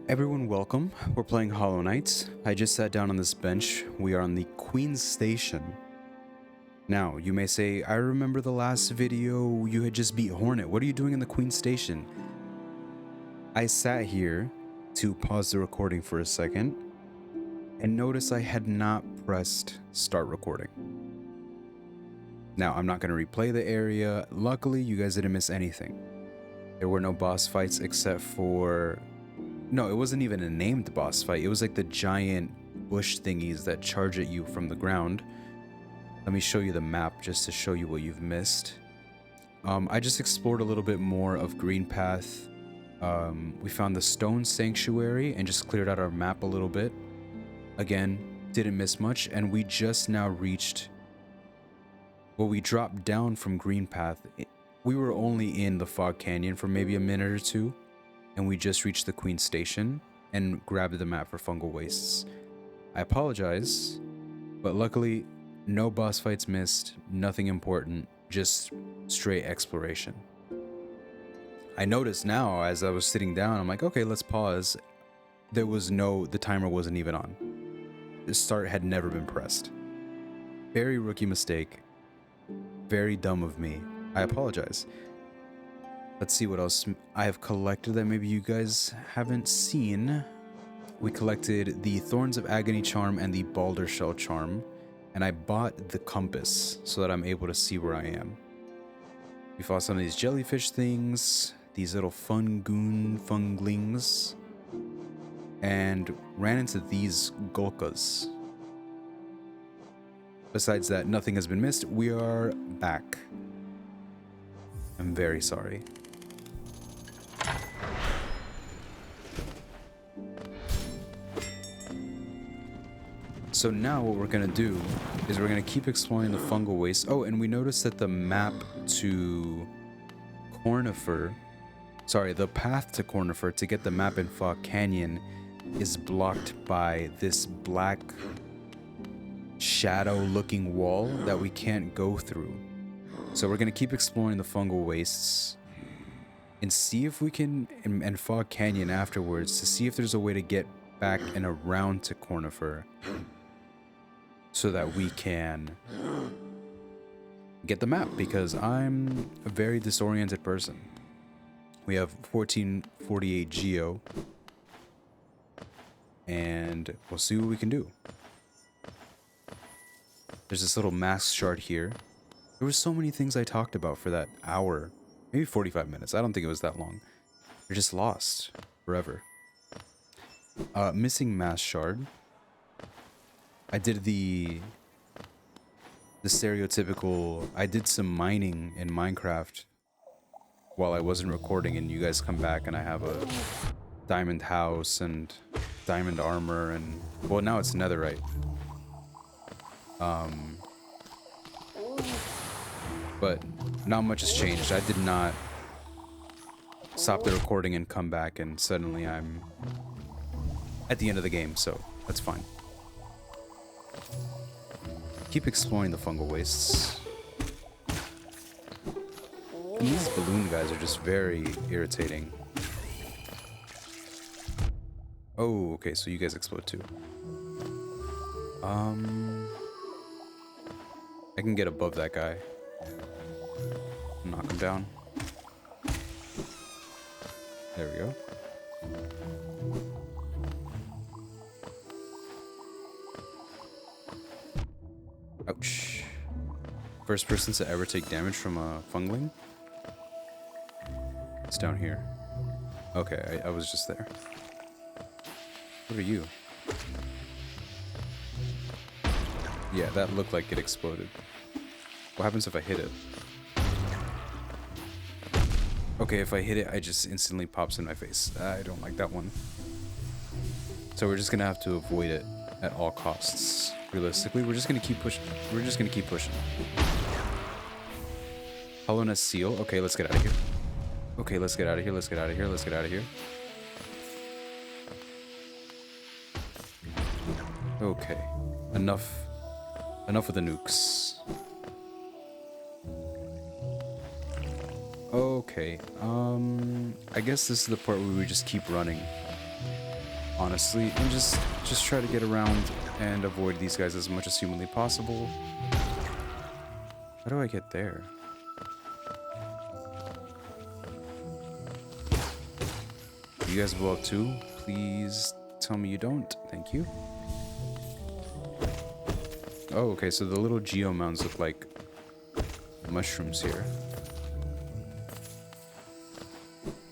Everyone, welcome. We're playing Hollow Knight. I just sat down on this bench. We are on the Queen's Station. Now, you may say, I remember the last video you had just beat Hornet. What are you doing in the Queen's Station? I sat here to pause the recording for a second and notice I had not pressed start recording. Now, I'm not going to replay the area. Luckily, you guys didn't miss anything. There were no boss fights except for... No, it wasn't even a named boss fight. It was like the giant bush thingies that charge at you from the ground. Let me show you the map just to show you what you've missed. I just explored a little bit more of Green Path. We found the Stone Sanctuary and just cleared out our map a little bit. Again, didn't miss much, and we just now reached... Well, we dropped down from Green Path. We were only in the Fog Canyon for maybe a minute or two, and we just reached the Queen's Station and grabbed the map for Fungal Wastes. I apologize, but luckily, no boss fights missed, nothing important, just straight exploration. I noticed now as I was sitting down, I'm like, okay, let's pause. The timer wasn't even on. The start had never been pressed. Very rookie mistake. Very dumb of me. I apologize. Let's see what else I have collected that maybe you guys haven't seen. We collected the Thorns of Agony Charm and the Balder Shell Charm, and I bought the compass so that I'm able to see where I am. We fought some of these jellyfish things, these little funglings, and ran into these Gulkas. Besides that, nothing has been missed. We are back. I'm very sorry. So now what we're gonna do is we're gonna keep exploring the Fungal Wastes. Oh, and we noticed that the map to Cornifer, the path to Cornifer to get the map in Fog Canyon is blocked by this black shadow-looking wall that we can't go through. So we're gonna keep exploring the Fungal Wastes and see if we can, and Fog Canyon afterwards, to see if there's a way to get back and around to Cornifer, so that we can get the map, because I'm a very disoriented person. We have 1448 Geo, and we'll see what we can do. There's this little mask shard here. There were so many things I talked about for that hour, maybe 45 minutes. I don't think it was that long. They're just lost forever. Missing mask shard. I did the stereotypical, I did some mining in Minecraft while I wasn't recording, and you guys come back and I have a diamond house and diamond armor, and well, now it's netherite. But not much has changed. I did not stop the recording and come back and suddenly I'm at the end of the game, so that's fine. Keep exploring the Fungal Wastes. And these balloon guys are just very irritating. Oh, okay, so you guys explode too. I can get above that guy. Knock him down. There we go. Ouch. First person to ever take damage from a fungling? It's down here. Okay, I was just there. What are you? Yeah, that looked like it exploded. What happens if I hit it? Okay, if I hit it, it just instantly pops in my face. I don't like that one. So we're just gonna have to avoid it at all costs. Realistically, we're just gonna keep pushing. Hallownest seal. Okay, let's get out of here. Okay, let's get out of here. Let's get out of here. Let's get out of here. Okay, enough with the nukes. Okay, I guess this is the part where we just keep running. honestly, and just try to get around and avoid these guys as much as humanly possible. How do I get there? You guys blow up too? Please tell me you don't. Thank you. Oh, okay, so the little geomounds look like mushrooms here.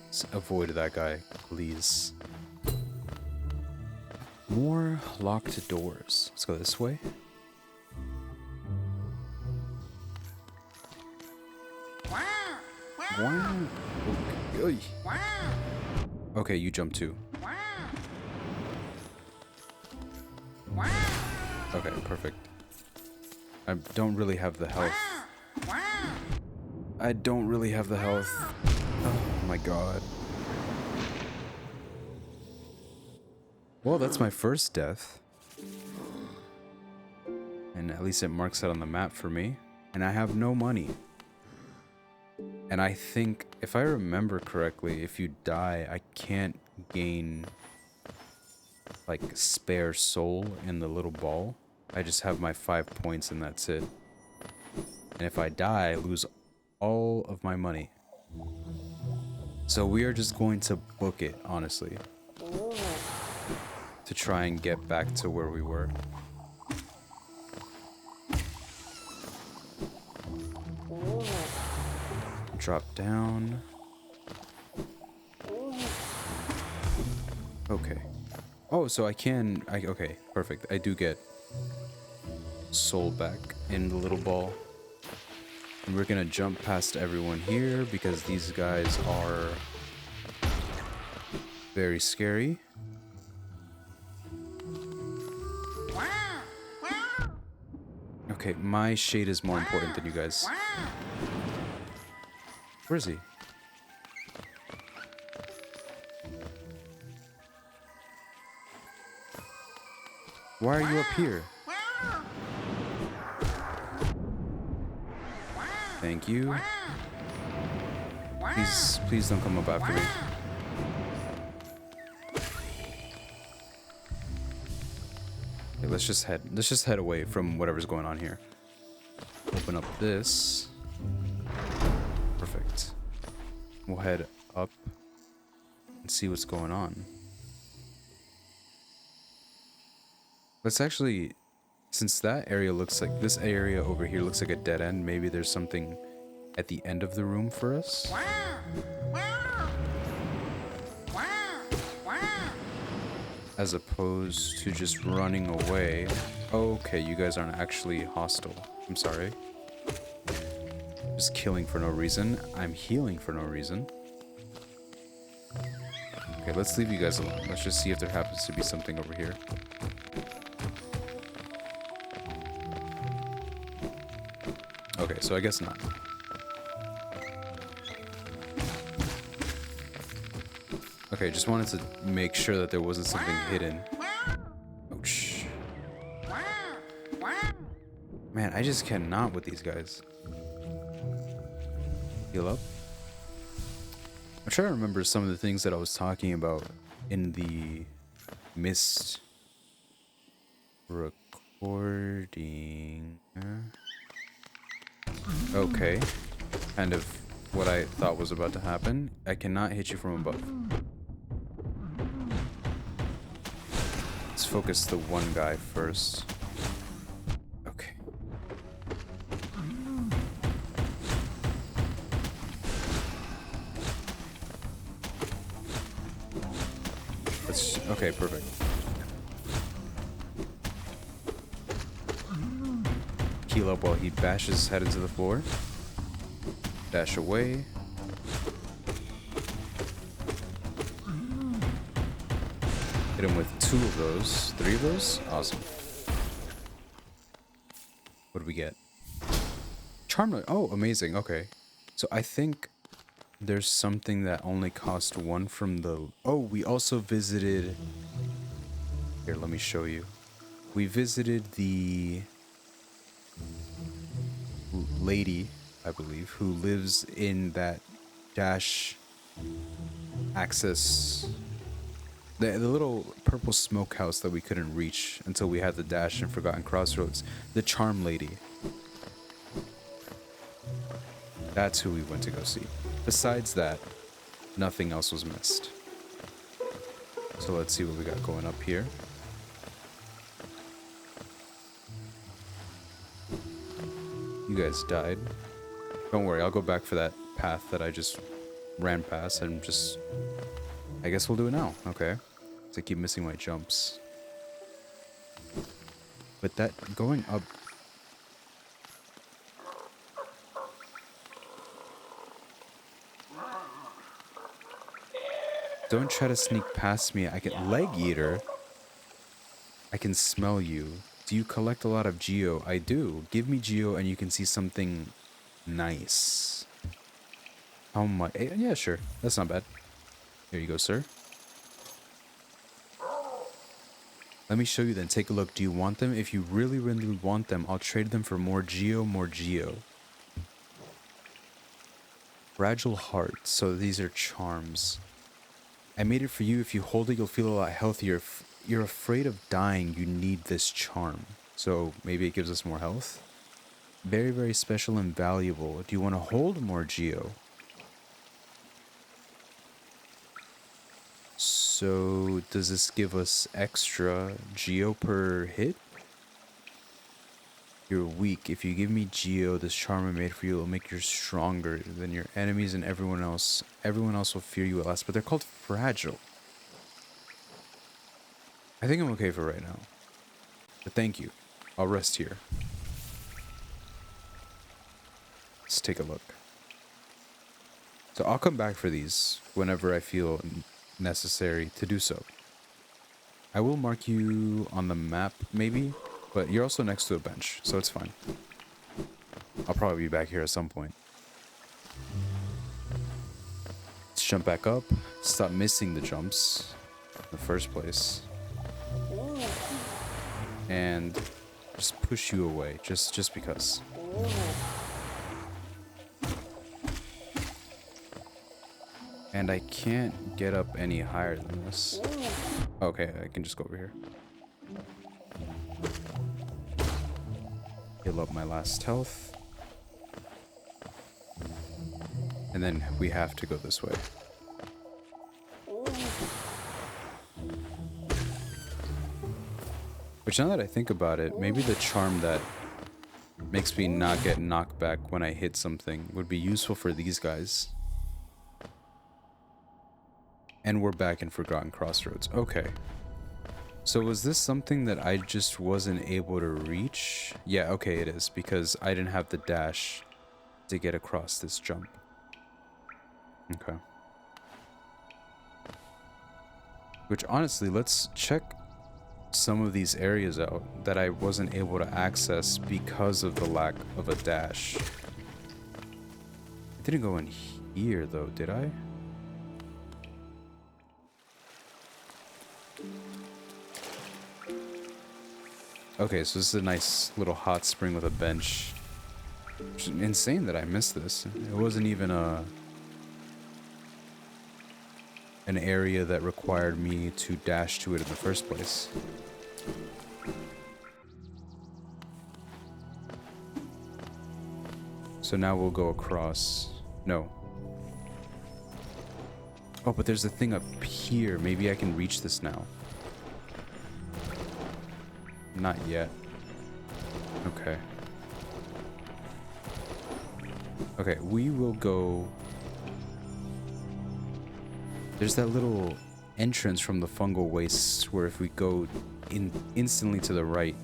Let's avoid that guy, please. More locked doors. Let's go this way. Wow. Okay. Okay, you jump too. Okay, perfect. I don't really have the health. I don't really have the health. Oh my god. Well, that's my first death. And at least it marks it on the map for me. And I have no money. And I think, if I remember correctly, if you die, I can't gain, like, spare soul in the little ball. I just have my 5 points and that's it. And if I die, I lose all of my money. So we are just going to book it, honestly. To try and get back to where we were. Drop down. Okay. Oh, so I can... okay, perfect. I do get soul back in the little ball. And we're gonna jump past everyone here because these guys are very scary. Okay, my shade is more important than you guys. Where is he? Why are you up here? Thank you. Please don't come up after me. Okay, let's just head away from whatever's going on here. Open up this. Perfect. We'll head up and see what's going on. Let's actually, since that area looks like, this area over here looks like a dead end, maybe there's something at the end of the room for us. As opposed to just running away. Okay, you guys aren't actually hostile. I'm sorry. Just killing for no reason. I'm healing for no reason. Okay, let's leave you guys alone. Let's just see if there happens to be something over here. Okay, so I guess not. Okay, just wanted to make sure that there wasn't something hidden. Ouch. Man, I just cannot with these guys. Heal up. I'm trying to remember some of the things that I was talking about in the mist recording. Okay. Kind of what I thought was about to happen. I cannot hit you from above. Let's focus the one guy first. Okay. Okay, perfect. Heal up while he bashes his head into the floor. Dash away. Hit him with 2 of those. 3 of those? Awesome. What do we get? Charm. Oh, amazing. Okay. So I think there's something that only cost 1 from the... Oh, we also visited... Here, let me show you. We visited the lady, I believe, who lives in that dash access The little purple smokehouse that we couldn't reach until we had the dash in Forgotten Crossroads. The Charm Lady. That's who we went to go see. Besides that, nothing else was missed. So let's see what we got going up here. You guys died. Don't worry, I'll go back for that path that I just ran past and just... I guess we'll do it now. Okay. So I keep missing my jumps. But that going up... Don't try to sneak past me. I can... Leg Eater? I can smell you. Do you collect a lot of geo? I do. Give me geo and you can see something nice. How much? Yeah, sure. That's not bad. Here you go, sir. Let me show you then. Take a look. Do you want them? If you really, really want them, I'll trade them for more geo, more geo. Fragile heart. So these are charms. I made it for you. If you hold it, you'll feel a lot healthier. If you're afraid of dying, you need this charm. So maybe it gives us more health. Very, very special and valuable. Do you want to hold more geo? So does this give us extra geo per hit? You're weak. If you give me geo, this charm I made for you will make you stronger than your enemies and everyone else. Everyone else will fear you at last, but they're called fragile. I think I'm okay for right now. But thank you. I'll rest here. Let's take a look. So I'll come back for these whenever I feel necessary to do so. I will mark you on the map, maybe, but you're also next to a bench, so it's fine. I'll probably be back here at some point. Let's jump back up. Stop missing the jumps in the first place. And just push you away, just because. And I can't get up any higher than this. Okay, I can just go over here. Heal up my last health. And then we have to go this way. Which, now that I think about it, maybe the charm that makes me not get knocked back when I hit something would be useful for these guys. And we're back in Forgotten Crossroads. Okay. So was this something that I just wasn't able to reach? Yeah, okay, it is, because I didn't have the dash to get across this jump. Okay. Which, honestly, let's check some of these areas out that I wasn't able to access because of the lack of a dash. I didn't go in here, though, did I? Okay, so this is a nice little hot spring with a bench. Which is insane that I missed this. It wasn't even an area that required me to dash to it in the first place. So now we'll go across. No. Oh, but there's a thing up here. Maybe I can reach this now. Not yet. Okay. Okay, we will go... There's that little entrance from the Fungal Wastes where if we go instantly to the right,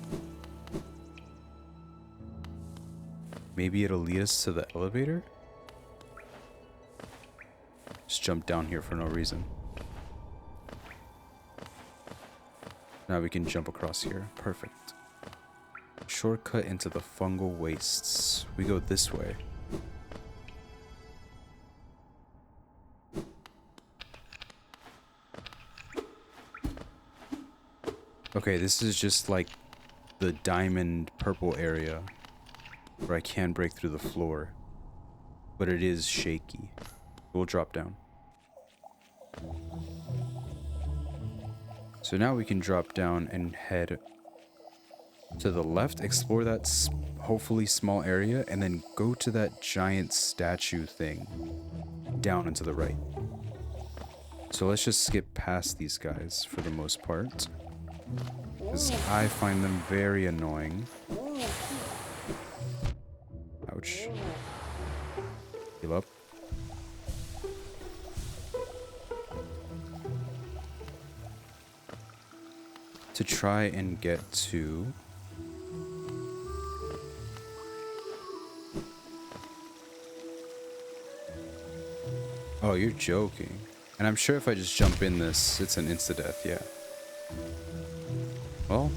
maybe it'll lead us to the elevator? Just jump down here for no reason. Now we can jump across here. Perfect. Shortcut into the Fungal Wastes. We go this way. Okay, this is just like the diamond purple area where I can break through the floor, but it is shaky. We'll drop down. So now we can drop down and head to the left, explore that hopefully small area, and then go to that giant statue thing down and to the right. So let's just skip past these guys for the most part, because I find them very annoying. Ouch. Heal up. To try and get to... Oh, you're joking. And I'm sure if I just jump in this, it's an insta-death, yeah. Well,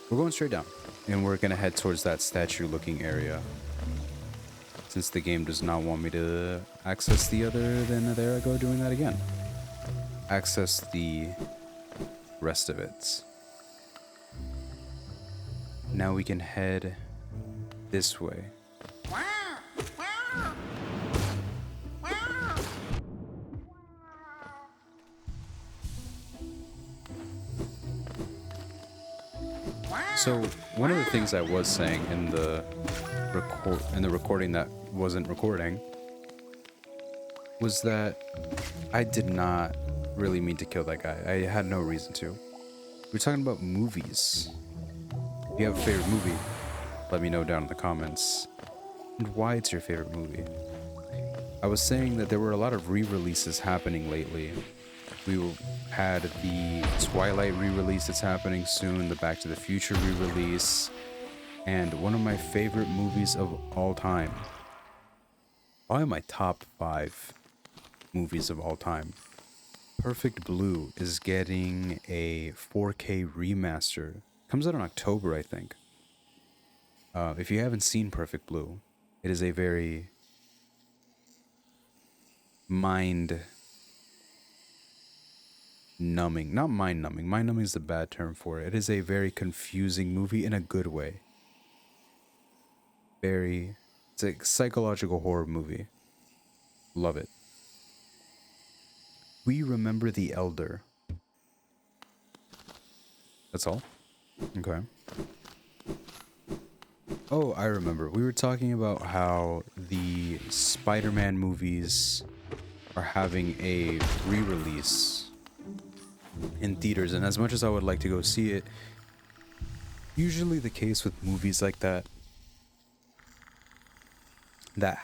we're going straight down. And we're gonna head towards that statue-looking area. Since the game does not want me to access the other, then there I go doing that again. Access the rest of it. Now we can head this way. So one of the things I was saying in the recording that wasn't recording was that I did not really mean to kill that guy. I had no reason to. We're talking about movies. If you have a favorite movie, let me know down in the comments and why it's your favorite movie. I was saying that there were a lot of re-releases happening lately. We had the Twilight re-release that's happening soon, the Back to the Future re-release, and one of my favorite movies of all time. Probably my top 5 movies of all time. Perfect Blue is getting a 4K remaster. Comes out in October, I think. If you haven't seen Perfect Blue, it is a very mind-numbing, not mind-numbing. Mind-numbing is the bad term for it. It is a very confusing movie in a good way. It's a psychological horror movie. Love it. We remember the Elder. That's all? Okay. Oh, I remember. We were talking about how the Spider-Man movies are having a re-release in theaters, and as much as I would like to go see it, usually the case with movies like that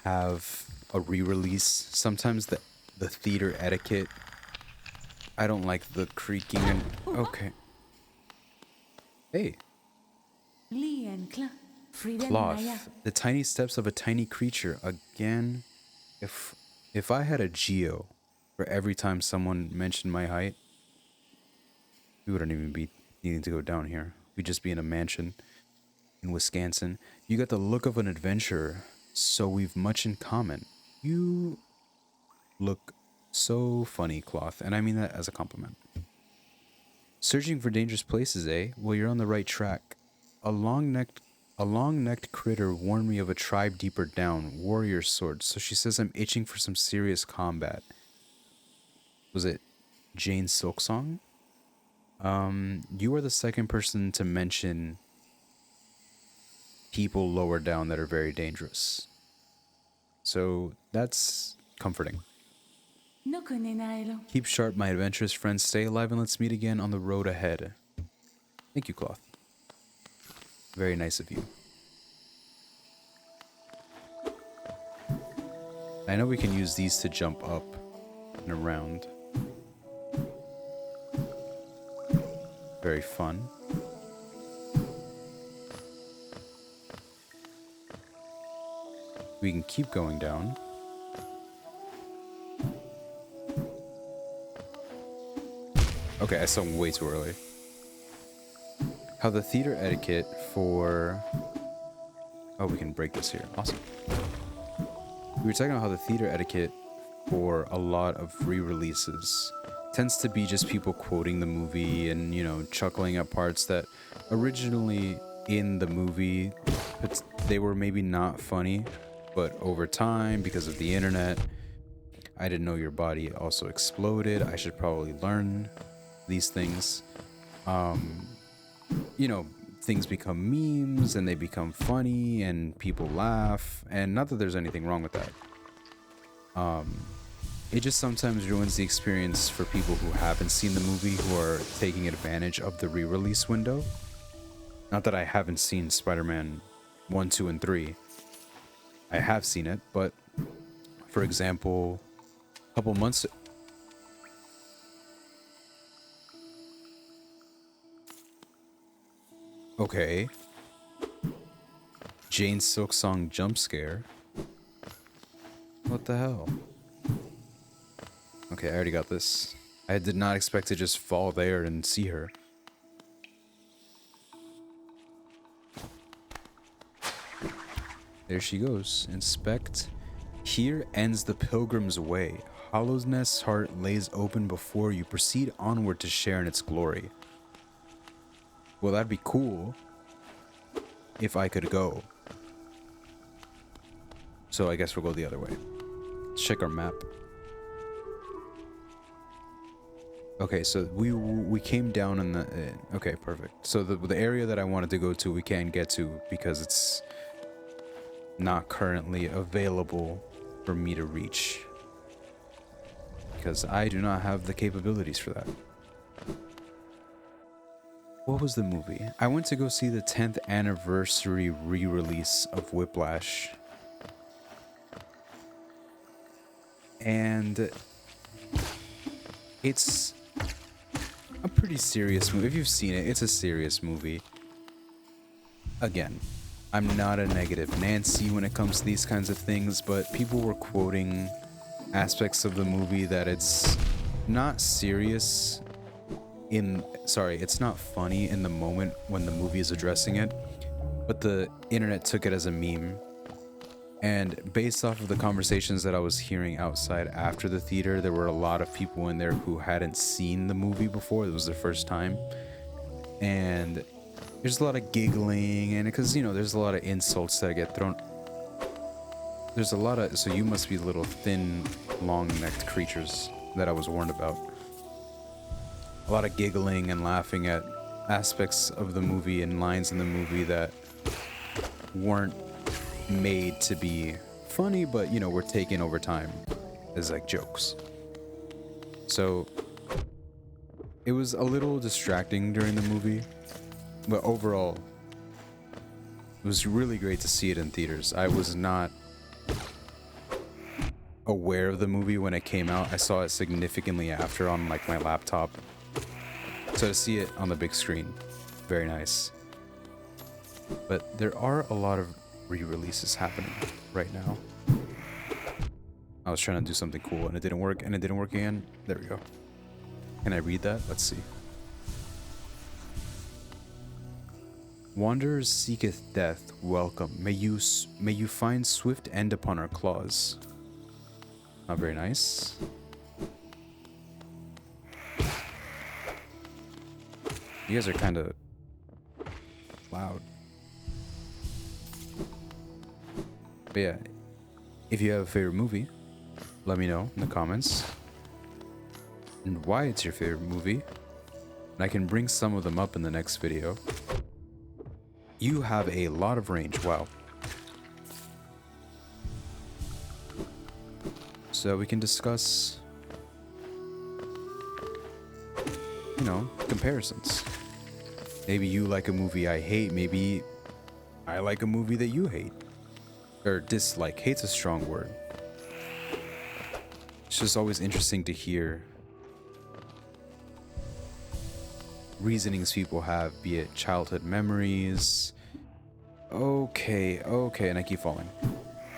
have a re-release, sometimes the theater etiquette, I don't like the creaking and... Okay. Hey. Cloth. The tiny steps of a tiny creature. Again, if I had a geo for every time someone mentioned my height, we wouldn't even be needing to go down here. We'd just be in a mansion in Wisconsin. You got the look of an adventurer, so we've much in common. You look so funny, Cloth, and I mean that as a compliment. Searching for dangerous places, eh? Well, you're on the right track. A long-necked critter warned me of a tribe deeper down, warrior swords, so she says I'm itching for some serious combat. Was it Jane Silksong? You are the second person to mention people lower down that are very dangerous. So that's comforting. Keep sharp, my adventurous friends. Stay alive and let's meet again on the road ahead. Thank you, Cloth. Very nice of you. I know we can use these to jump up and around. Very fun. We can keep going down. Okay, I saw him way too early. How the theater etiquette for... Oh, we can break this here. Awesome. We were talking about how the theater etiquette for a lot of re-releases tends to be just people quoting the movie and, you know, chuckling at parts that originally in the movie, they were maybe not funny, but over time, because of the internet, I didn't know your body also exploded. I should probably learn these things, you know, things become memes and they become funny and people laugh, and not that there's anything wrong with that. It just sometimes ruins the experience for people who haven't seen the movie, who are taking advantage of the re-release window. Not that I haven't seen Spider-Man 1, 2, and 3. I have seen it, but for example, a couple months... Okay. Jane Silksong jump scare. What the hell? Okay, I already got this. I did not expect to just fall there and see her. There she goes. Inspect. Here ends the pilgrim's way. Hallownest's heart lays open before you. Proceed onward to share in its glory. Well, that'd be cool if I could go. So I guess we'll go the other way. Let's check our map. Okay, so we came down in the... okay, perfect. So the area that I wanted to go to, we can't get to because it's not currently available for me to reach. Because I do not have the capabilities for that. What was the movie? I went to go see the 10th anniversary re-release of Whiplash. And it's a pretty serious movie. If you've seen it, it's a serious movie. Again, I'm not a negative Nancy when it comes to these kinds of things, but people were quoting aspects of the movie that it's not serious in... Sorry, it's not funny in the moment when the movie is addressing it, but the internet took it as a meme. And based off of the conversations that I was hearing outside after the theater, there were a lot of people in there who hadn't seen the movie before. It was their first time. And there's a lot of giggling, and because, you know, there's a lot of insults that get thrown. There's a lot of... So you must be little thin, long-necked creatures that I was warned about. A lot of giggling and laughing at aspects of the movie and lines in the movie that weren't made to be funny, but, you know, were taken over time as like jokes. So it was a little distracting during the movie, but overall it was really great to see it in theaters. I was not aware of the movie when it came out. I saw it significantly after on like my laptop. So to see it on the big screen, very nice. But there are a lot of re-releases happening right now. I was trying to do something cool and it didn't work, and it didn't work again. There we go. Can I read that? Let's see. Wanderer seeketh death, welcome. May you find swift end upon our claws. Not very nice. You guys are kind of loud. But yeah, if you have a favorite movie, let me know in the comments and why it's your favorite movie, and I can bring some of them up in the next video. You have a lot of range, wow. So we can discuss, you know, comparisons. Maybe you like a movie I hate, maybe I like a movie that you hate. Or dislike. Hate's a strong word. It's just always interesting to hear reasonings people have, be it childhood memories. Okay, and I keep falling.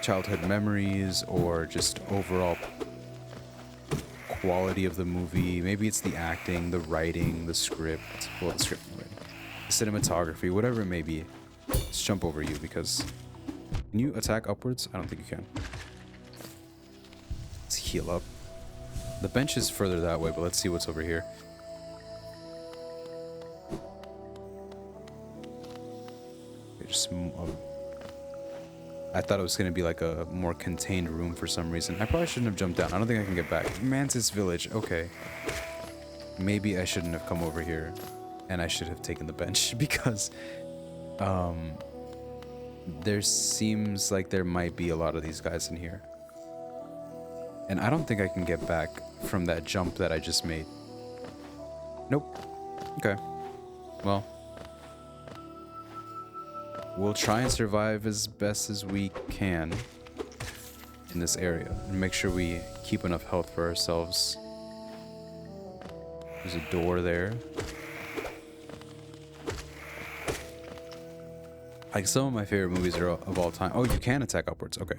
Childhood memories, or just overall quality of the movie. Maybe it's the acting, the writing, the script. Well, the script and writing. The cinematography, whatever it may be. Let's jump over you because... Can you attack upwards? I don't think you can. Let's heal up. The bench is further that way, but let's see what's over here. Okay, just... I thought it was going to be like a more contained room for some reason. I probably shouldn't have jumped down. I don't think I can get back. Mantis Village. Okay. maybe I shouldn't have come over here, and I should have taken the bench because there seems like there might be a lot of these guys in here. And I don't think I can get back from that jump that I just made. Nope. Okay. Well, we'll try and survive as best as we can in this area and make sure we keep enough health for ourselves. There's a door there. Like some of my favorite movies of all time. Oh, you can attack upwards. Okay.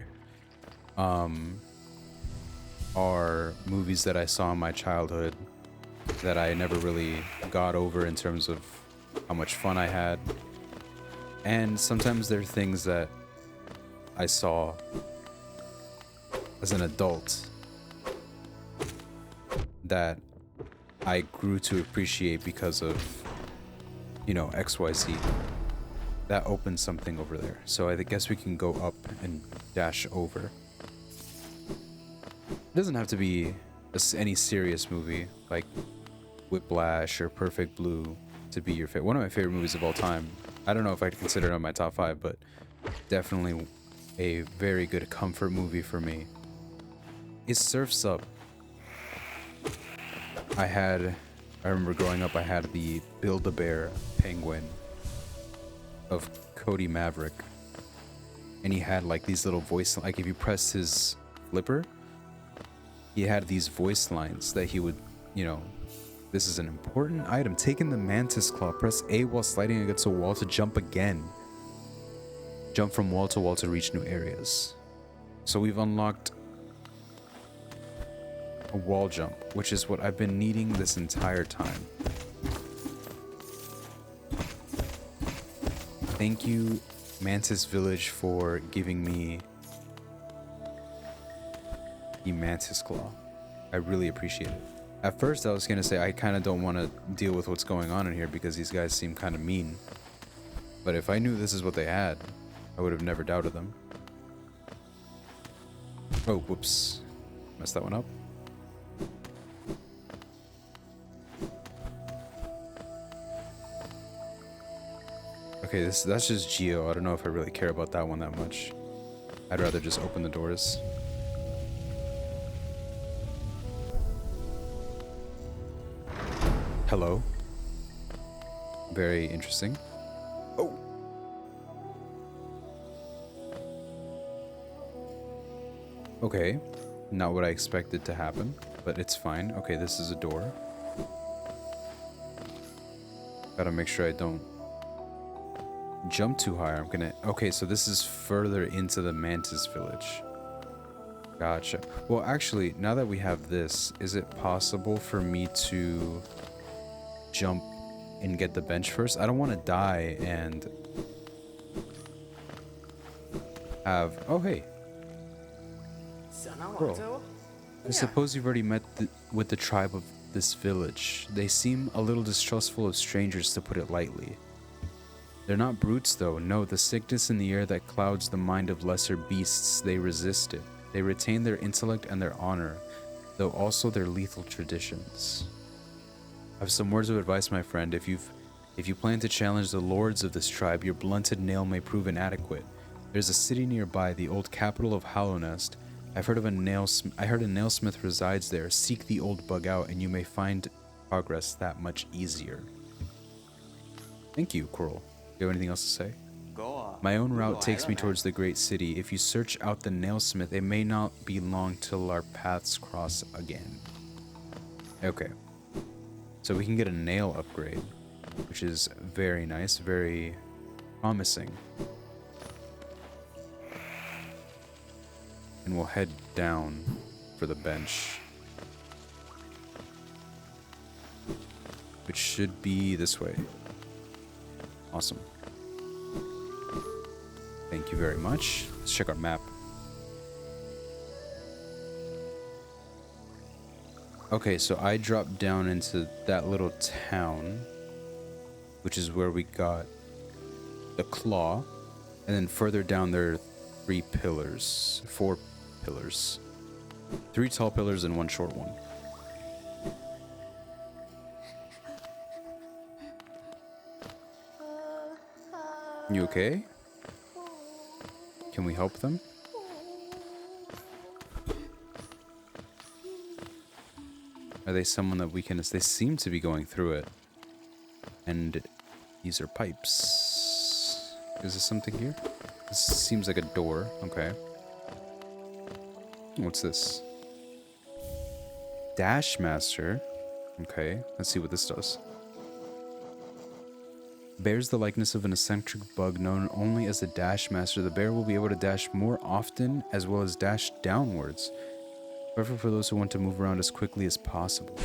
Are movies that I saw in my childhood that I never really got over in terms of how much fun I had. And sometimes there are things that I saw as an adult that I grew to appreciate because of, you know, XYZ. That opens something over there. So I guess we can go up and dash over. It doesn't have to be any serious movie like Whiplash or Perfect Blue to be your favorite. One of my favorite movies of all time. I don't know if I'd consider it on my top 5, but definitely a very good comfort movie for me is Surf's Up. I remember growing up, I had the Build-A-Bear penguin of Cody Maverick, and he had like these little voice, like if you press his flipper, he had these voice lines that he would, you know, this is an important item. Taking the Mantis Claw, press A while sliding against a wall to jump again. Jump from wall to reach new areas. So we've unlocked a wall jump, which is what I've been needing this entire time. Thank you, Mantis Village, for giving me the Mantis Claw. I really appreciate it. At first I was gonna say I kind of don't want to deal with what's going on in here because these guys seem kind of mean. But if I knew this is what they had, I would have never doubted them. Oh, whoops. Messed that one up. Okay, that's just Geo. I don't know if I really care about that one that much. I'd rather just open the doors. Hello. Very interesting. Oh. Okay. Not what I expected to happen, but it's fine. Okay, this is a door. Gotta make sure I don't jump too high. I'm gonna... Okay, so this is further into the Mantis Village. Gotcha. Well, actually, now that we have this, is it possible for me to jump and get the bench first? I don't want to die and have... Oh, hey. Bro, I suppose you've already met with the tribe of this village. They seem a little distrustful of strangers, to put it lightly. They're not brutes, though. No, the sickness in the air that clouds the mind of lesser beasts, they resist it. They retain their intellect and their honor, though also their lethal traditions. I have some words of advice, my friend. If you plan to challenge the lords of this tribe, your blunted nail may prove inadequate. There's a city nearby, the old capital of Hallownest. I heard a nailsmith resides there. Seek the old bug out, and you may find progress that much easier. Thank you, Coral. Do you have anything else to say? My own route takes me towards the great city. If you search out the nailsmith, it may not be long till our paths cross again. Okay. So we can get a nail upgrade, which is very nice, very promising. And we'll head down for the bench, which should be this way. Awesome. Thank you very much. Let's check our map. Okay, so I dropped down into that little town, which is where we got the claw. And then further down there are 4 pillars. 3 tall pillars and 1 short one. You okay? Can we help them? Are they someone that we can... They seem to be going through it. And these are pipes. Is there something here? This seems like a door. Okay. What's this? Dash Master. Okay, let's see what this does. Bears the likeness of an eccentric bug known only as the Dash Master. The bear will be able to dash more often as well as dash downwards. Perfect for those who want to move around as quickly as possible.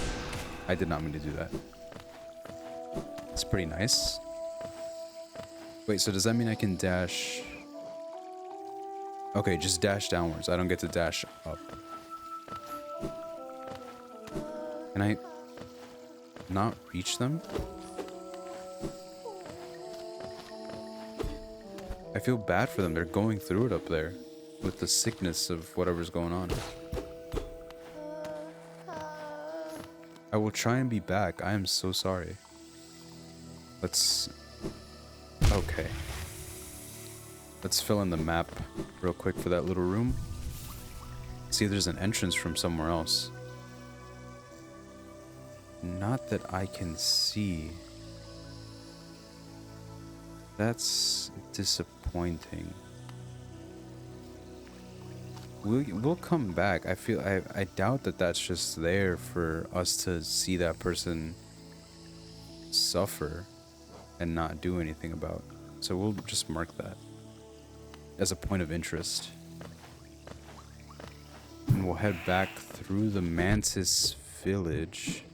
I did not mean to do that. It's pretty nice. Wait, so does that mean I can dash... Okay, just dash downwards. I don't get to dash up. Can I not reach them? I feel bad for them. They're going through it up there with the sickness of whatever's going on. I will try and be back. I am so sorry. Let's... Okay. Let's fill in the map real quick for that little room. See if there's an entrance from somewhere else. Not that I can see. That's disappointing. We'll come back. I doubt that that's just there for us to see that person suffer and not do anything about. So we'll just mark that as a point of interest. And we'll head back through the Mantis village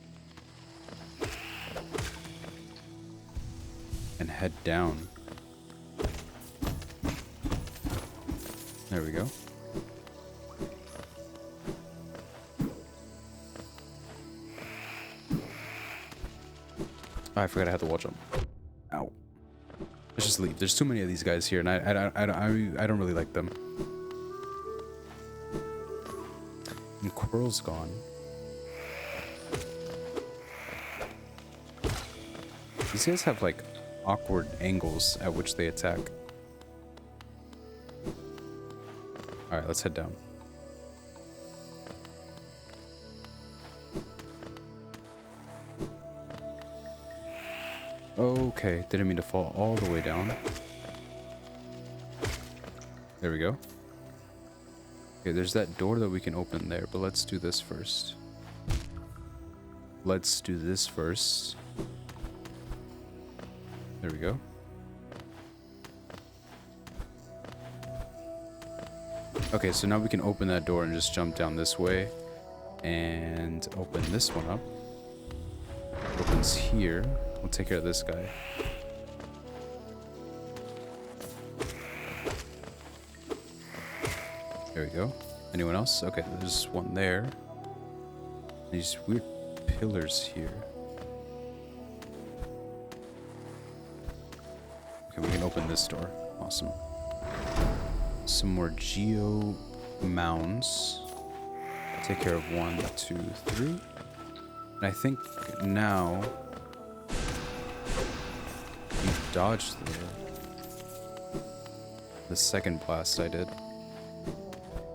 and head down. There we go. Oh, I forgot I had to watch them. Ow. Let's just leave. There's too many of these guys here, and I don't really like them. And Quirrell's gone. These guys have like awkward angles at which they attack. Alright, let's head down. Okay, didn't mean to fall all the way down. There we go. Okay, there's that door that we can open there, but let's do this first. Let's do this first. There we go. Okay, so now we can open that door and just jump down this way and open this one up. Opens here. We'll take care of this guy. There we go. Anyone else? Okay, there's one there. These weird pillars here. Okay, we can open this door. Awesome. Some more geo mounds. I'll take care of 1, 2, 3. And I think now we dodged the second blast I did.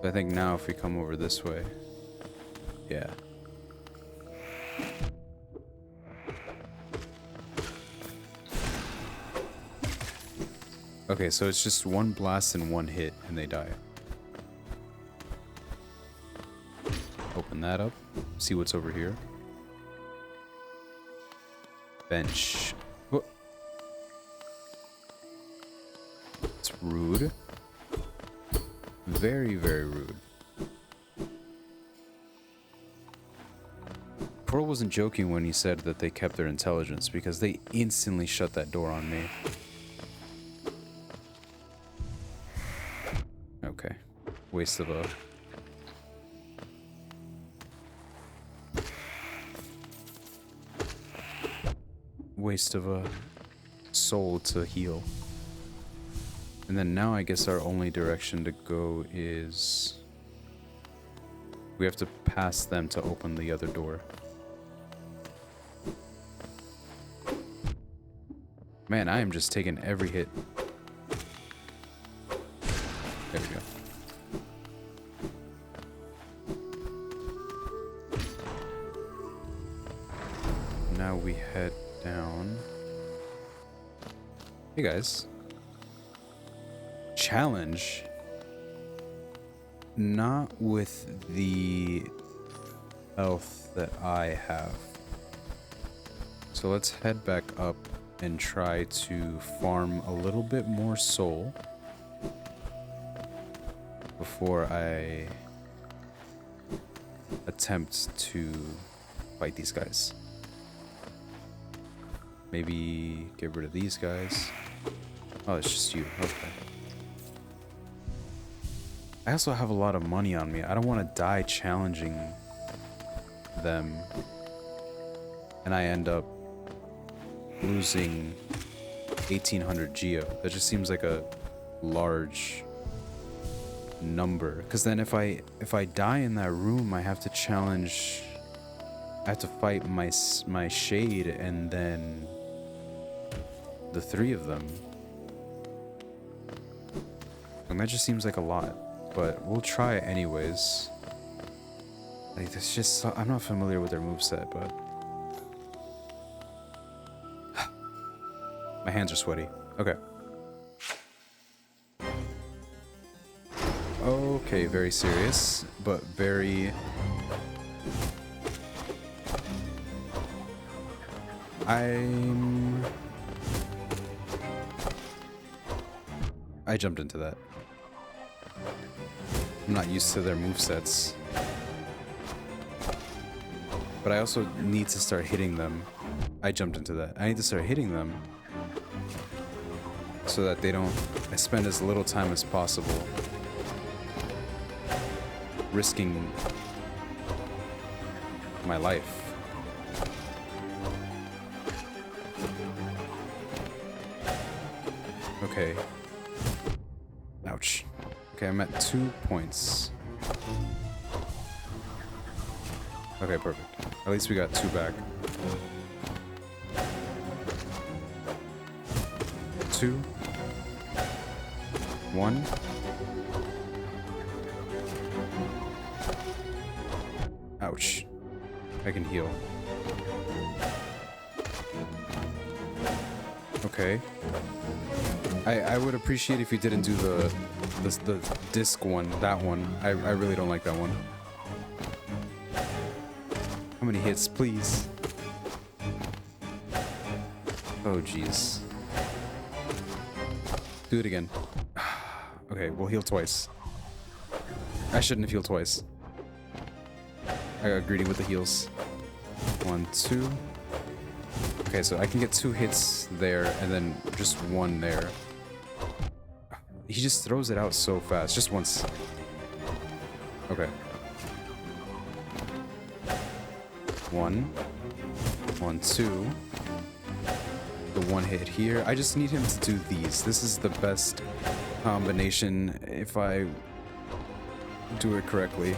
But I think now if we come over this way, yeah. Okay, so it's just one blast and one hit, and they die. Open that up. See what's over here. Bench. Oh. It's rude. Very, very rude. Quirrell wasn't joking when he said that they kept their intelligence, because they instantly shut that door on me. Okay. Waste of a... waste of a soul to heal. And then now I guess our only direction to go is... we have to pass them to open the other door. Man, I am just taking every hit. now we head down. Hey guys. Challenge. Not with the health that I have. So let's head back up and try to farm a little bit more soul before I attempt to fight these guys. Maybe get rid of these guys. Oh, it's just you. Okay. I also have a lot of money on me. I don't want to die challenging them. And I end up losing 1800 geo. That just seems like a large number. Because then if I die in that room, I have to challenge... I have to fight my shade and then the three of them. And that just seems like a lot. But we'll try it anyways. Like, it's just... I'm not familiar with their moveset, but... My hands are sweaty. Okay. Okay, very serious, but very... I jumped into that. I'm not used to their movesets. But I also need to start hitting them. I jumped into that. I need to start hitting them so that they don't... I spend as little time as possible risking my life. Okay. Ouch. Okay, I'm at 2 points. Okay, perfect. At least we got 2 back. 2. 1. Ouch. I can heal. Okay. I would appreciate if you didn't do the disc one, that one. I really don't like that one. How many hits, please? Oh, jeez. Do it again. Okay, we'll heal twice. I shouldn't have healed twice. I got greedy with the heals. 1, 2. Okay, so I can get 2 hits there and then just 1 there. He just throws it out so fast. Just once. Okay. 1. 1, 2. The 1 hit here. I just need him to do these. This is the best combination, if I do it correctly,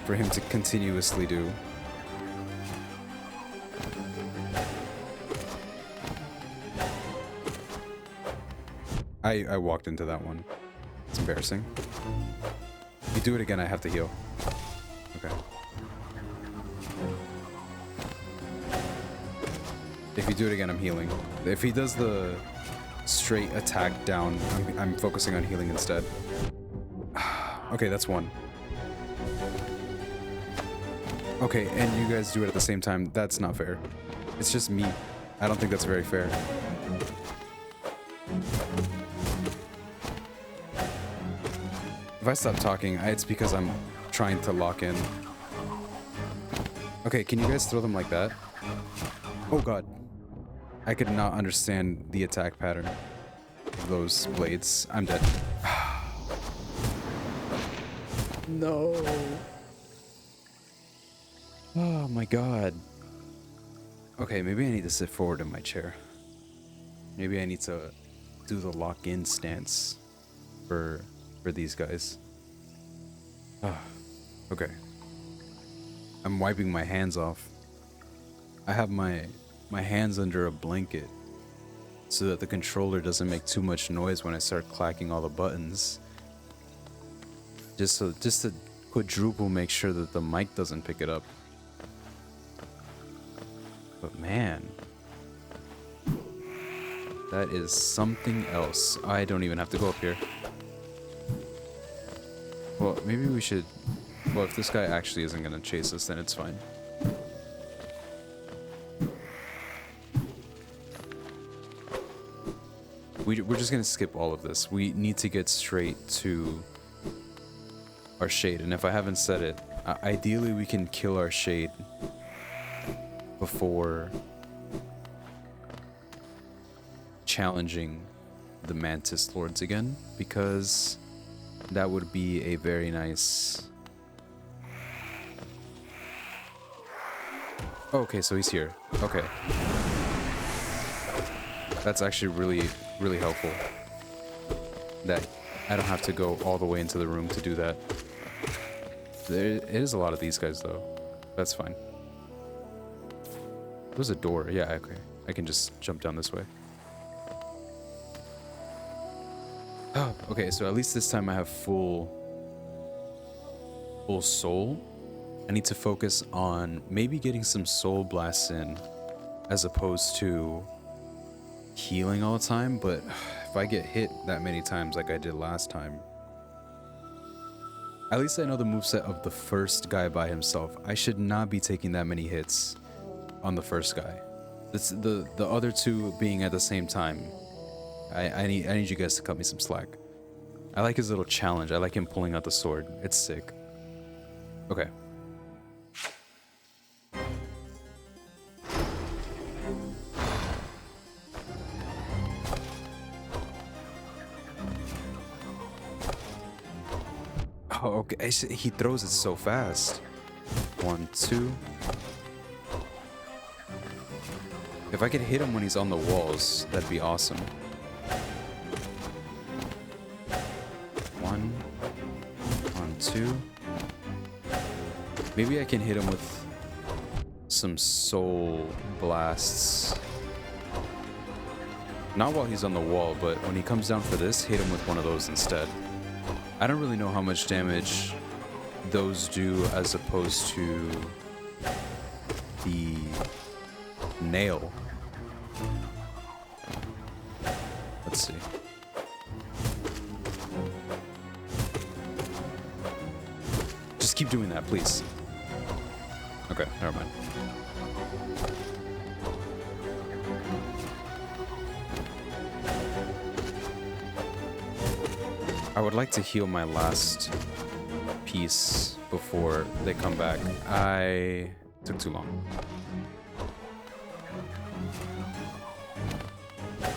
for him to continuously do. I walked into that one. It's embarrassing. If you do it again, I have to heal. Okay. If you do it again, I'm healing. If he does the straight attack down, I'm focusing on healing instead. Okay, that's 1. Okay, and you guys do it at the same time. That's not fair. It's just me. I don't think that's very fair. If I stop talking, it's because I'm trying to lock in. Okay, can you guys throw them like that? Oh god. I could not understand the attack pattern of those blades. I'm dead. No. Oh my god. Okay, maybe I need to sit forward in my chair. Maybe I need to do the lock-in stance for these guys. Okay. I'm wiping my hands off. I have my hands under a blanket so that the controller doesn't make too much noise when I start clacking all the buttons. Just to quadruple make sure that the mic doesn't pick it up. But man, that is something else. I don't even have to go up here. Well, maybe we should... Well, if this guy actually isn't going to chase us, then it's fine. We're just going to skip all of this. We need to get straight to our shade. And if I haven't said it, ideally we can kill our shade before challenging the Mantis Lords again, because that would be a very nice... Oh, okay, so he's here. Okay. That's actually really helpful. That I don't have to go all the way into the room to do that. There is a lot of these guys, though. That's fine. There's a door. Yeah, okay. I can just jump down this way. Oh, okay, so at least this time I have full soul. I need to focus on maybe getting some soul blasts in as opposed to healing all the time, but if I get hit that many times like I did last time, at least I know the moveset of the first guy by himself. I should not be taking that many hits on the first guy. It's the other two being at the same time. I need you guys to cut me some slack. I like his little challenge. I like him pulling out the sword. It's sick. Okay. Oh, okay. He throws it so fast. 1, 2. If I could hit him when he's on the walls, that'd be awesome. 1, 2. Maybe I can hit him with some soul blasts. Not while he's on the wall, but when he comes down for this, hit him with one of those instead. I don't really know how much damage those do as opposed to the nail. Let's see. Just keep doing that, please. Okay, never mind. I would like to heal my last piece before they come back. I took too long.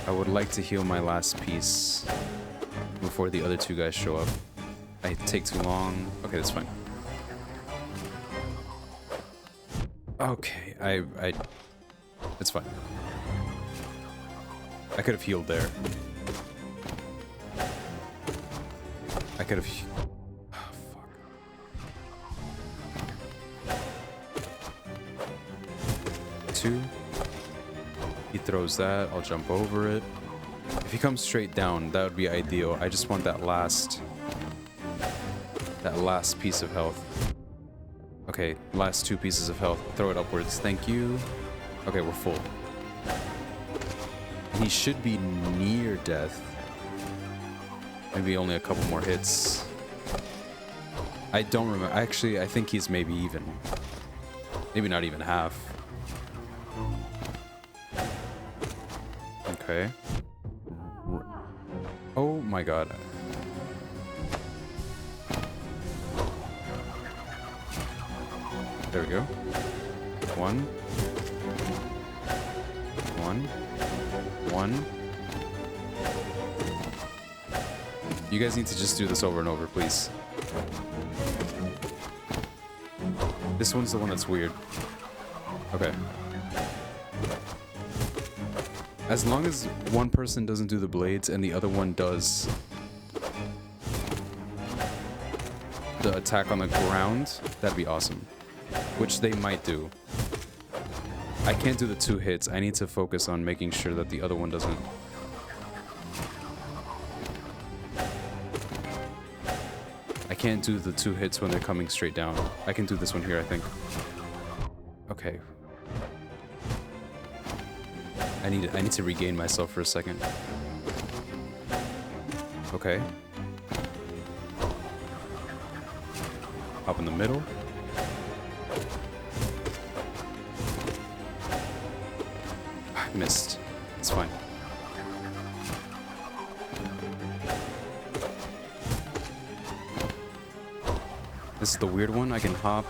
I would like to heal my last piece before the other two guys show up. I take too long. Okay, that's fine. Okay, it's fine. I could have healed there. I could have... Oh, fuck. Two. He throws that. I'll jump over it. If he comes straight down, that would be ideal. I just want that last piece of health. Okay, last 2 pieces of health. Throw it upwards. Thank you. Okay, we're full. He should be near death. Maybe only a couple more hits. I don't remember. Actually, I think he's maybe even. Maybe not even half. Okay. Oh my god. There we go. 1. 1. You guys need to just do this over and over, please. This one's the one that's weird. Okay. As long as one person doesn't do the blades and the other one does the attack on the ground, that'd be awesome. Which they might do. I can't do the 2 hits. I need to focus on making sure that the other one doesn't. I can't do the 2 hits when they're coming straight down. I can do this one here, I think. Okay. I need to regain myself for a second. Okay. Hop in the middle. I missed. It's fine. This is the weird one. I can hop.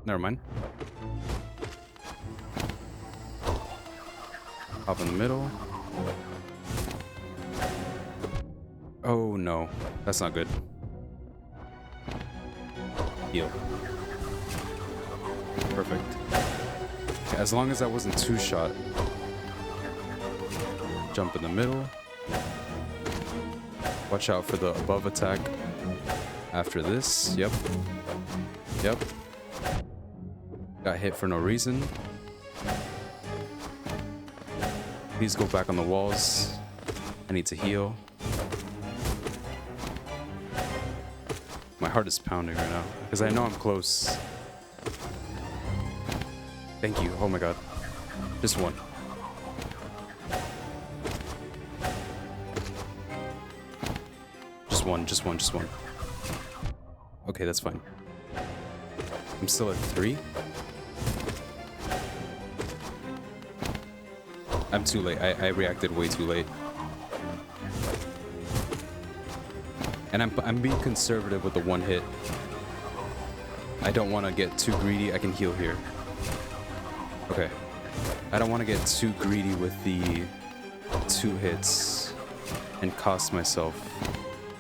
Never mind. Hop in the middle. Oh no, that's not good. Heal. Perfect. Okay, as long as that wasn't two-shot. Jump in the middle. Watch out for the above attack. After this, yep. Yep. Got hit for no reason. Please go back on the walls. I need to heal. My heart is pounding right now because I know I'm close. Thank you. Oh my god. Just one. Just one. Okay, that's fine. I'm still at 3. I'm too late. I reacted way too late. And I'm being conservative with the one hit. I don't want to get too greedy. I can heal here. Okay. I don't want to get too greedy with the 2 hits and cost myself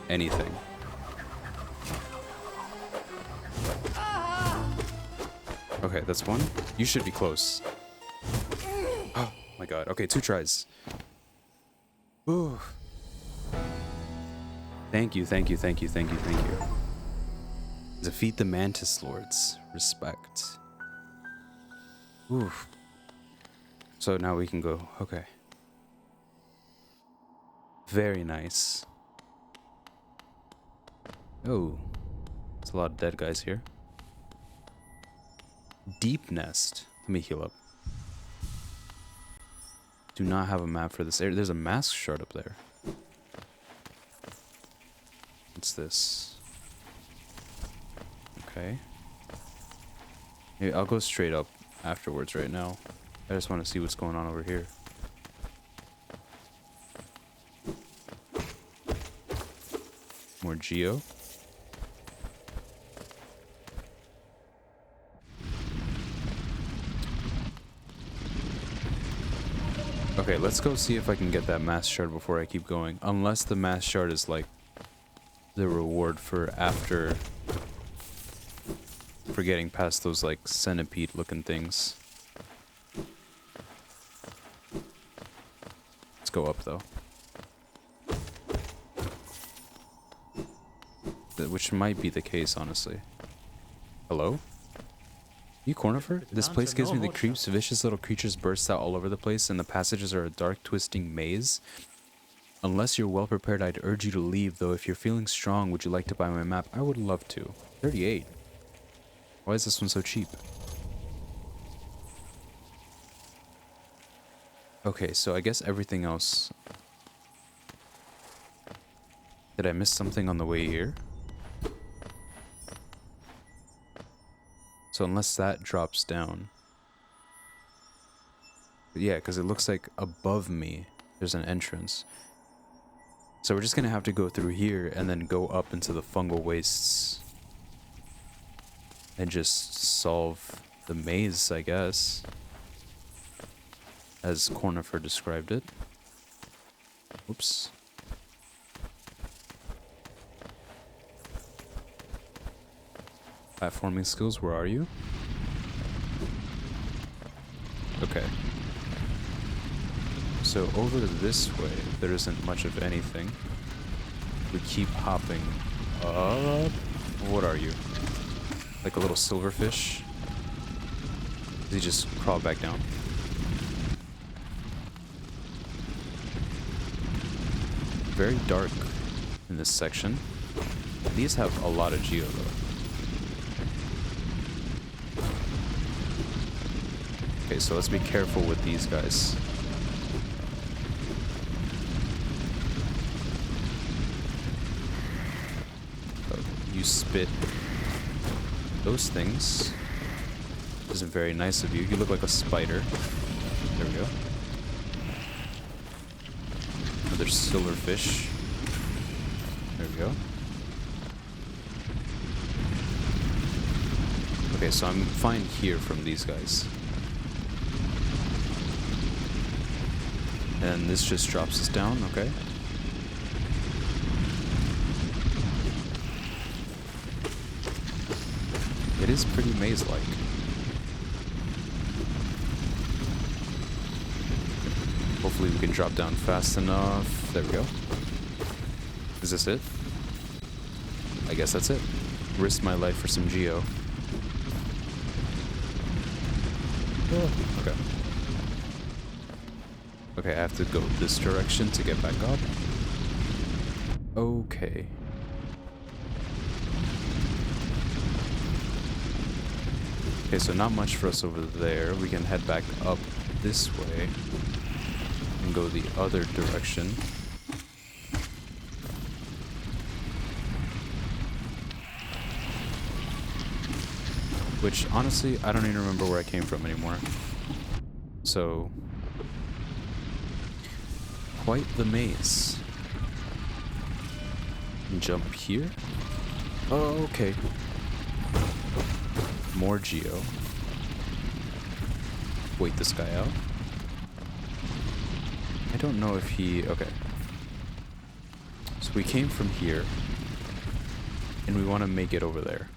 anything. Okay, that's 1. You should be close. Oh my god. Okay, 2 tries. Ooh. Thank you. Defeat the Mantis Lords. Respect. Ooh. So now we can go. Okay. Very nice. Oh. There's a lot of dead guys here. Deepnest. Let me heal up. Do not have a map for this area. There's a mask shard up there. What's this? Okay. Maybe I'll go straight up afterwards right now. I just want to see what's going on over here. More Geo. Okay, let's go see if I can get that mass shard before I keep going. Unless the mass shard is like the reward for after for getting past those like centipede looking things. Let's go up though. Which might be the case, honestly. Hello? You Cornifer? This place gives me the creeps. Vicious little creatures burst out all over the place, and the passages are a dark, twisting maze. Unless you're well prepared, I'd urge you to leave, though if you're feeling strong, would you like to buy my map? I would love to. 38. Why is this one so cheap? Okay, so I guess everything else... Did I miss something on the way here? So unless that drops down... But yeah, because it looks like above me there's an entrance. So we're just going to have to go through here and then go up into the Fungal Wastes. And just solve the maze, I guess. As Cornifer described it. Oops. Platforming skills, where are you? Okay. So over this way, there isn't much of anything. We keep hopping up. What are you? Like a little silverfish? Does he just crawl back down? Very dark in this section. These have a lot of geo though. Okay, so let's be careful with these guys. you spit those things. Isn't very nice of you. You look like a spider. There we go. Another silverfish. There we go. Okay, so I'm fine here from these guys. And this just drops us down, okay. It is pretty maze-like. Hopefully we can drop down fast enough. There we go. Is this it? I guess that's it. Risk my life for some geo. Oh, okay. Okay, I have to go this direction to get back up. Okay. Okay, so not much for us over there. We can head back up this way and go the other direction. Which, honestly, I don't even remember where I came from anymore. So, quite the maze. Jump here. Oh, okay. More geo. Wait this guy out. I don't know if he... Okay. So we came from here. And we want to make it over there.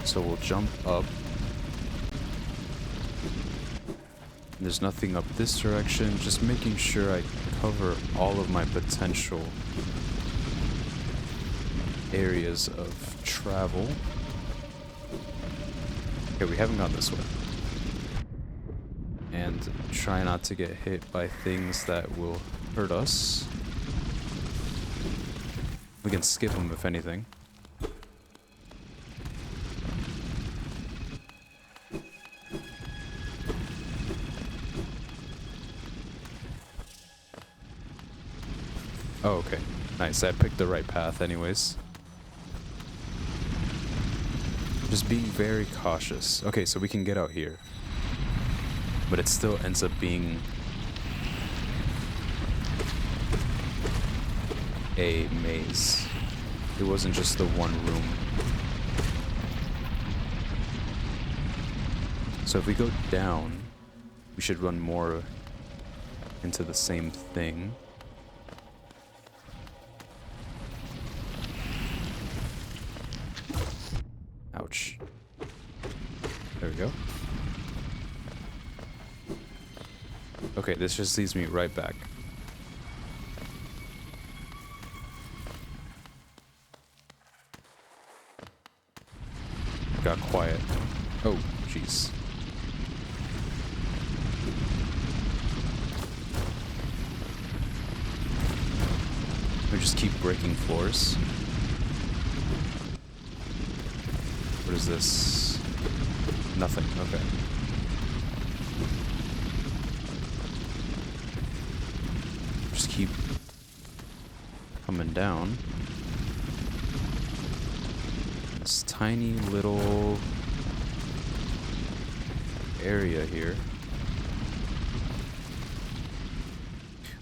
So we'll jump up. There's nothing up this direction. Just making sure I cover all of my potential areas of travel. Okay, we haven't gone this way. And try not to get hit by things that will hurt us. We can skip them if anything. Oh, okay. Nice. I picked the right path anyways. Just being very cautious. Okay, so we can get out here. But it still ends up being a maze. It wasn't just the one room. So if we go down, we should run more into the same thing. Ouch. There we go. Okay, this just leads me right back. Got quiet. Oh, jeez. We just keep breaking floors. What is this? Nothing. Okay. Just keep coming down. This tiny little area here.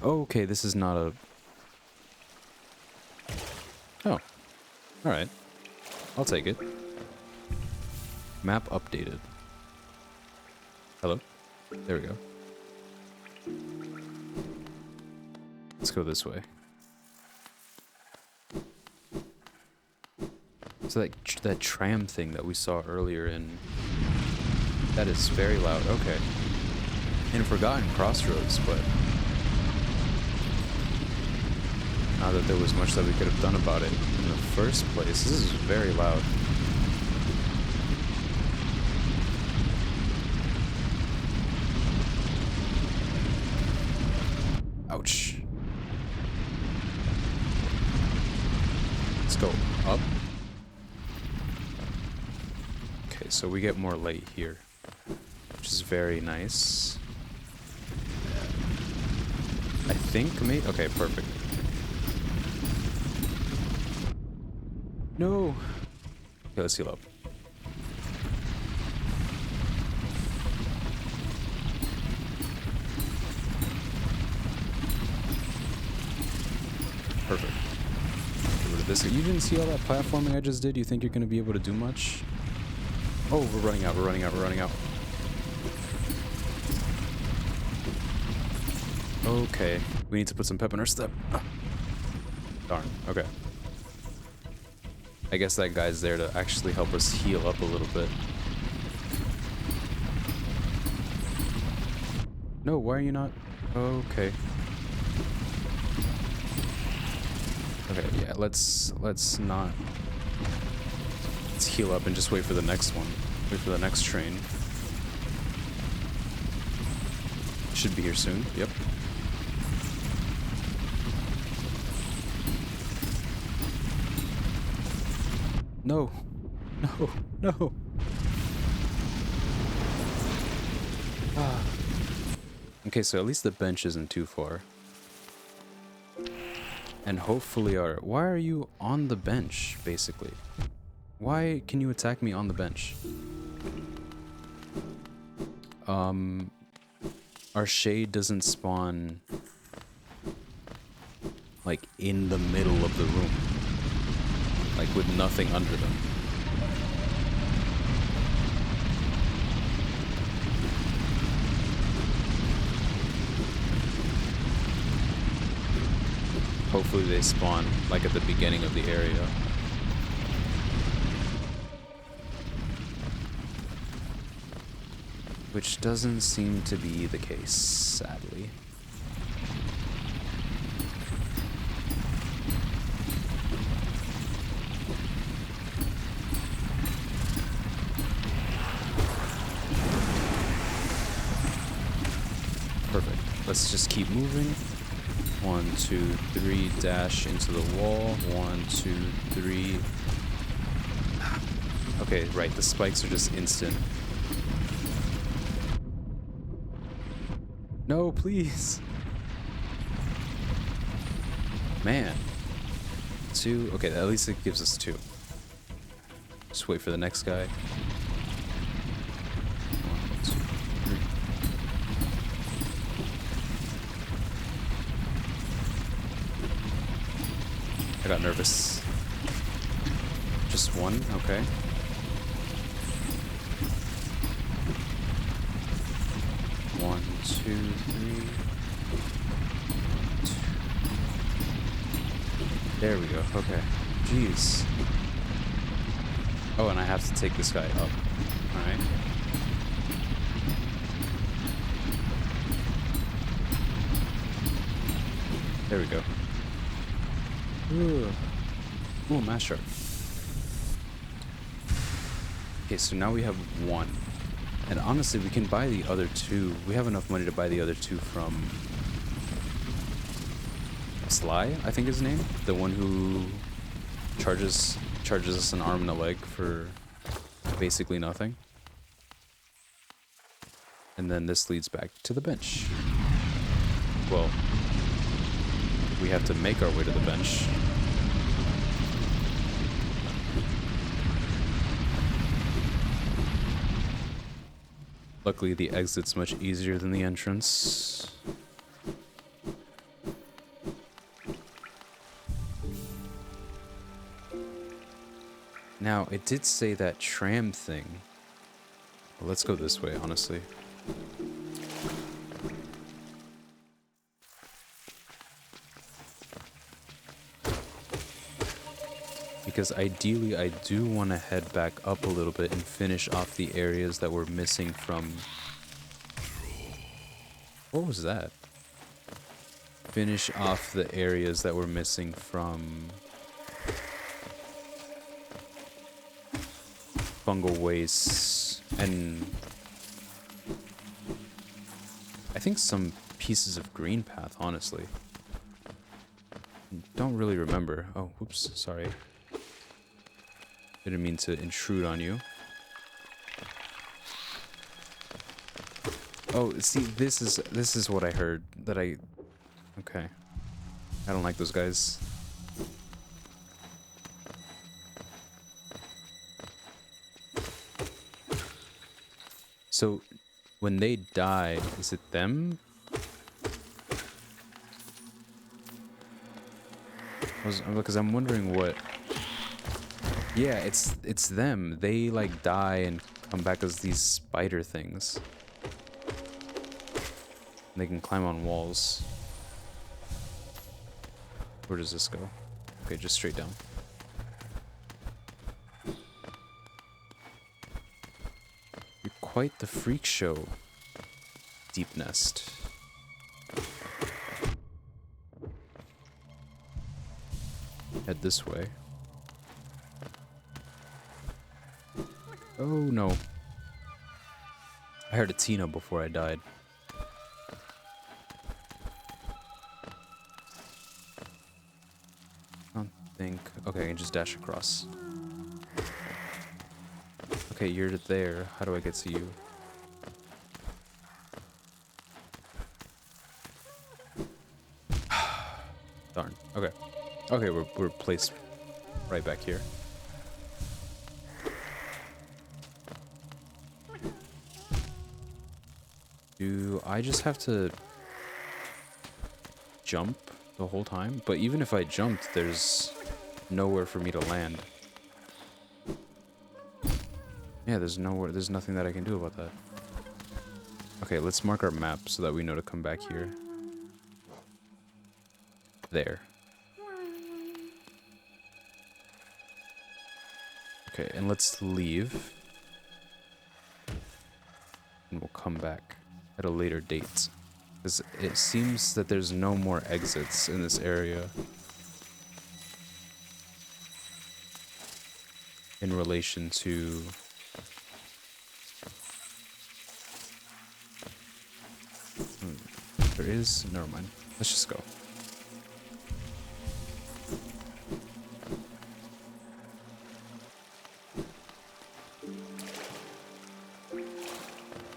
Oh, okay, this is not a... Oh. Alright. I'll take it. Map updated. Hello? There we go. Let's go this way. So that tram thing that we saw earlier in... That is very loud. Okay. In Forgotten Crossroads, but... Not that there was much that we could have done about it in the first place. This is very loud. Ouch. Let's go up. Okay, so we get more light here, which is very nice. I think, maybe? Okay, perfect. No. Okay, let's heal up. Perfect. Get rid of this. You didn't see all that platforming I just did? You think you're going to be able to do much? Oh, we're running out. We're running out. We're running out. Okay. We need to put some pep in our step. Darn. Okay. I guess that guy's there to actually help us heal up a little bit. No, why are you not? Okay. Okay, yeah, let's not. Let's heal up and just wait for the next one. Wait for the next train. Should be here soon. Yep. No. No. No. Ah. Okay, so at least the bench isn't too far. And hopefully our... Why are you on the bench, basically? Why can you attack me on the bench? Our shade doesn't spawn... like, in the middle of the room. Like, with nothing under them. Hopefully they spawn, like, at the beginning of the area. Which doesn't seem to be the case, sadly. Perfect. Let's just keep moving. 1, 2, 3, dash into the wall. 1, 2, 3. Okay, right, the spikes are just instant. No, please. Man. 2. Okay, at least it gives us 2. Just wait for the next guy. 1, 2, 3. I got nervous. Just 1, okay. One, 2, 3. There we go. Okay. Jeez. Oh, and I have to take this guy up. Alright. There we go. Ooh, mass shark. Okay, so now we have 1. And honestly, we can buy the other 2. We have enough money to buy the other 2 from Sly, I think is his name. The one who charges us an arm and a leg for basically nothing. And then this leads back to the bench. Well, we have to make our way to the bench. Luckily, the exit's much easier than the entrance. Now, it did say that tram thing. Well, let's go this way, honestly. Because ideally, I do want to head back up a little bit and finish off the areas that were missing from... What was that? Finish off the areas that were missing from... Fungal Wastes and... I think some pieces of green path, honestly. Don't really remember. Oh, whoops, sorry. Didn't mean to intrude on you. Oh, see, this is what I heard. That I... Okay. I don't like those guys. So when they die, is it them? Because I'm wondering what. Yeah, it's them. They like die and come back as these spider things. They can climb on walls. Where does this go? Okay, just straight down. You're quite the freak show, Deepnest. Head this way. Oh no. I heard a Tina before I died. I don't think... Okay, I can just dash across. Okay, you're there. How do I get to you? Darn. Okay. Okay, we're placed right back here. Do I just have to jump the whole time? But even if I jumped, there's nowhere for me to land. Yeah, there's nowhere, there's nothing that I can do about that. Okay, let's mark our map so that we know to come back here. There. Okay, and let's leave. And we'll come back at a later date. Because it seems that there's no more exits in this area. In relation to... There is... Never mind. Let's just go.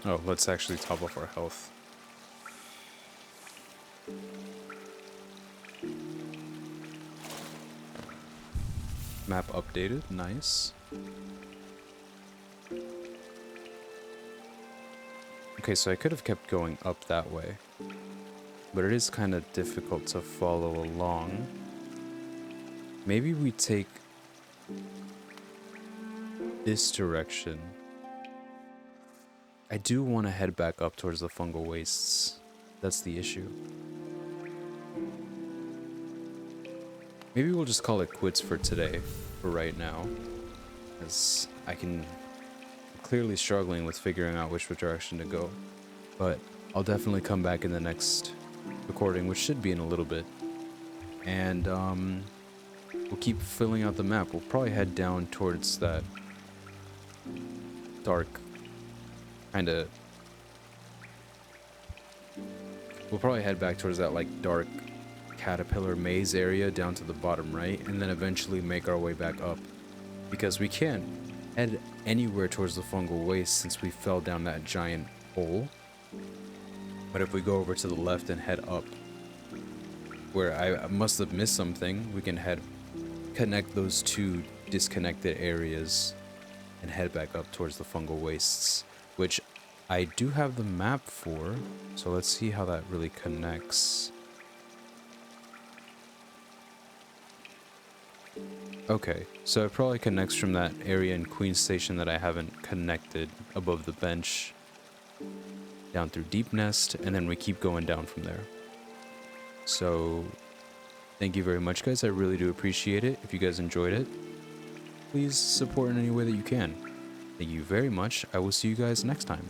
Oh, let's actually top off our health. Map updated, nice. Okay, so I could have kept going up that way, but it is kind of difficult to follow along. Maybe we take this direction. I do want to head back up towards the Fungal Wastes. That's the issue. Maybe we'll just call it quits for today, for right now. As I'm clearly struggling with figuring out which direction to go. But I'll definitely come back in the next recording, which should be in a little bit. And we'll keep filling out the map. We'll probably head down towards that dark kind of... We'll probably head back towards that like dark caterpillar maze area down to the bottom right, and then eventually make our way back up, because we can't head anywhere towards the fungal waste since we fell down that giant hole. But if we go over to the left and head up where I must have missed something, we can connect those two disconnected areas and head back up towards the fungal wastes, which I do have the map for, so let's see how that really connects. Okay, so it probably connects from that area in Queen Station that I haven't connected above the bench down through Deepnest, and then we keep going down from there. So thank you very much, guys. I really do appreciate it. If you guys enjoyed it, please support in any way that you can. Thank you very much. I will see you guys next time.